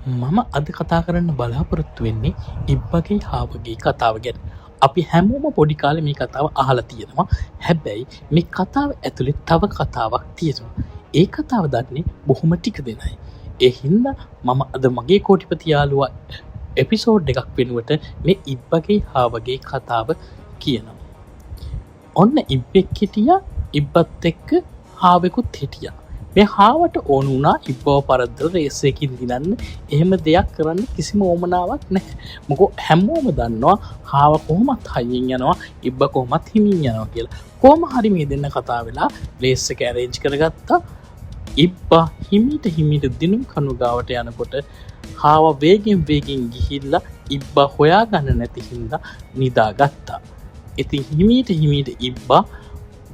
මම අද කතා කරන්න බලාපොරොත්තු වෙන්නේ ඉබ්බගේ හාවගේ කතාව ගැන. අපි හැමෝම පොඩි කාලේ මේ කතාව අහලා තියෙනවා. හැබැයි මේ කතාව ඇතුලේ තව කතාවක් තියෙනවා. ඒ කතාව දන්නේ බොහොම ටික දෙනයි. ඒ හින්දා මම අද මගේ කෝටිපති යාළුවා එපිසෝඩ් එකක් වෙනුවට මේ ඉබ්බගේ හාවගේ කතාව කියනවා. ඔන්න ඉබ්බෙක් හිටියා, ඉබ්බත් එක්ක හාවෙකුත් හිටියා. මේ හාවට ඕන වුණා ඉබ්බව පරද්දලා රේස් එකකින් දිනන්න. එහෙම දෙයක් කරන්න කිසිම උවමනාවක් නැහැ. මොකෝ හැමෝම දන්නවා හාව කොහොමත් හයියෙන් යනවා, ඉබ්බ කොහොමත් හිමින් යනවා කියලා. කොහොම හරි මේ දෙන්න කතා වෙලා රේස් එක ඇරේන්ජ් කරගත්තා. ඉබ්බා හිමීට දිනුම් කණු ගාවට යනකොට හාව වේගෙන් ගිහිල්ලා ඉබ්බා හොයාගන්න නැති හින්දා නිදාගත්තා. ඉතින් හිමීට ඉබ්බා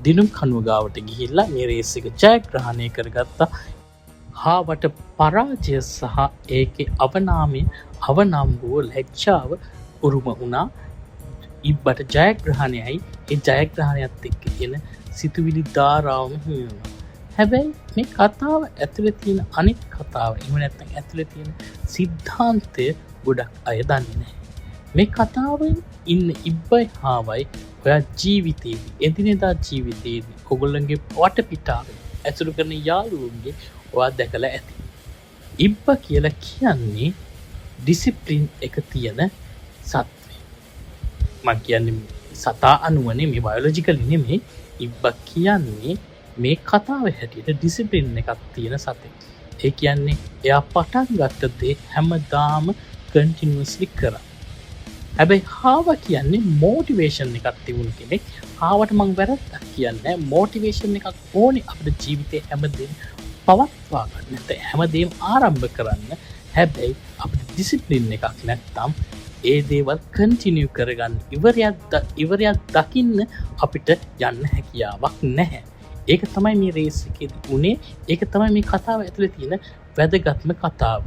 දිනුම් කණුව ගාවට ගිහිල්ලා මේ රේස් එක ජයග්‍රහණය කරගත්තා. හාවට පරාජය සහ ඒකේ අවනම්බුව ලැජ්ජාව උරුම වුණා. ඉබ්බට ජයග්‍රහණයයි ඒ ජයග්‍රහණයත් එක්ක එන සිතුවිලි ධාරාවම හිමි වුණා. හැබැයි මේ කතාව ඇතුලේ තියෙන අනිත් කතාව, එහෙම නැත්නම් ඇතුලේ තියෙන සිද්ධාන්තය ගොඩක් අය දන්නේ නැහැ. මේ කතාවෙන් ඉන්න ඉබ්බයි හාවයි ඔයා ජීවිතේදී, එදිනෙදා ජීවිතේදී ඔයගොල්ලන්ගේ වටපිටාවේ ඇසුරු කරන යාළුවන්ගේ ඔයා දැකලා ඇති. ඉබ්බ කියලා කියන්නේ ඩිසිප්ලින් එක තියෙන සත්වෙක්. මම කියන්නේ සතා අනුව නෙමෙයි, බයොලොජිකලි නෙමෙයි. ඉබ්බ කියන්නේ මේ කතාවේ හැටියට ඩිසිප්ලින් එකක් තියෙන සතෙක්. ඒ කියන්නේ එයා පටන් ගත්ත දේ හැමදාම කන්ටිනියස්ලි කරා. හැබැයි හාව කියන්නේ මෝටිවේෂන් එකක් තිබුණු කෙනෙක්. හාවට මං වැරද්දක් කියන්නේ මෝටිවේෂන් එකක් ඕනේ අපේ ජීවිතේ හැමදේම පවත්වා ගන්න. නැත්නම් හැමදේම ආරම්භ කරන්න. හැබැයි අපිට ඩිසිප්ලින් එකක් නැත්නම් ඒ දේවල් කන්ටිනියු කරගන්න ඉවරයක් දකින්න අපිට යන්න හැකියාවක් නැහැ. ඒක තමයි මේ රේස් එකේදී උනේ. ඒක තමයි මේ කතාව ඇතුලේ තියෙන වැදගත්ම කතාව.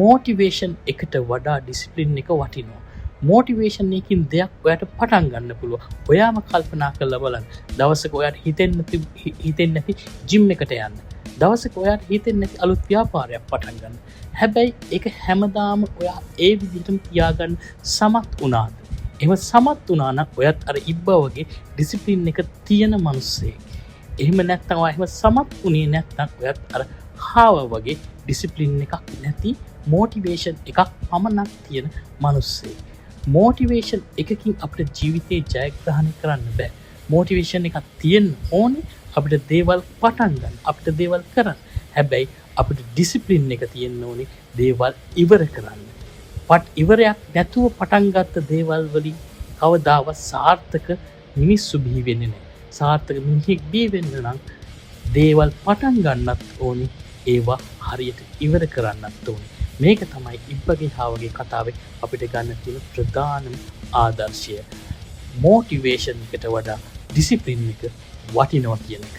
මෝටිවේෂන් එකට වඩා ඩිසිප්ලින් එක වටිනවා. මෝටිවේෂන් එකකින් දෙයක් ඔයාට පටන් ගන්න පුළුවන්. ඔයාම කල්පනා කරලා බලන්න. දවසක ඔයාට හිතෙන්නේ නැති ජිම් එකට යන්න. දවසක ඔයාට හිතෙන්නේ නැති අලුත් ව්‍යාපාරයක් පටන් ගන්න. හැබැයි ඒක හැමදාම ඔයා ඒ විදිහටම තියාගන්න සමත් වුණාද? එහෙම සමත් වුණා නම් ඔයත් අර ඉබ්බා වගේ ඩිසිප්ලින් එක තියෙන මිනිස්සෙක්. එහෙම නැත්නම් ඔයා එහෙම සමත් වුණේ නැත්නම් ඔයත් අර හාව වගේ ඩිසිප්ලින් එකක් නැති මෝටිවේෂන් එකක් පමණක් තියෙන මිනිස්සෙක්. මෝටිවේෂන් එකකින් අපිට ජීවිතේ ජයග්‍රහණය කරන්න බෑ. මෝටිවේෂන් එකක් තියෙන්න ඕනේ අපිට දේවල් පටන් ගන්න, අපිට දේවල් කරන්න. හැබැයි අපිට ඩිසිප්ලින් එක තියෙන්න ඕනේ දේවල් ඉවර කරන්න. ඉවරයක් නැතුව පටන් ගත්ත දේවල් වලින් කවදාවත් සාර්ථක මිනිස්සු බිහි වෙන්නේ නැහැ. සාර්ථක මිනිහෙක් බිහි වෙන්න නම් දේවල් පටන් ගන්නත් ඕනේ, ඒවා හරියට ඉවර කරන්නත් ඕනේ. මේක තමයි ඉබ්බගේ හාවගේ කතාවේ අපිට ගන්න තියෙන ප්‍රධානම ආදර්ශය. මෝටිවේෂන් එකට වඩා ඩිසිප්ලින් එක වටිනවා කියන එක.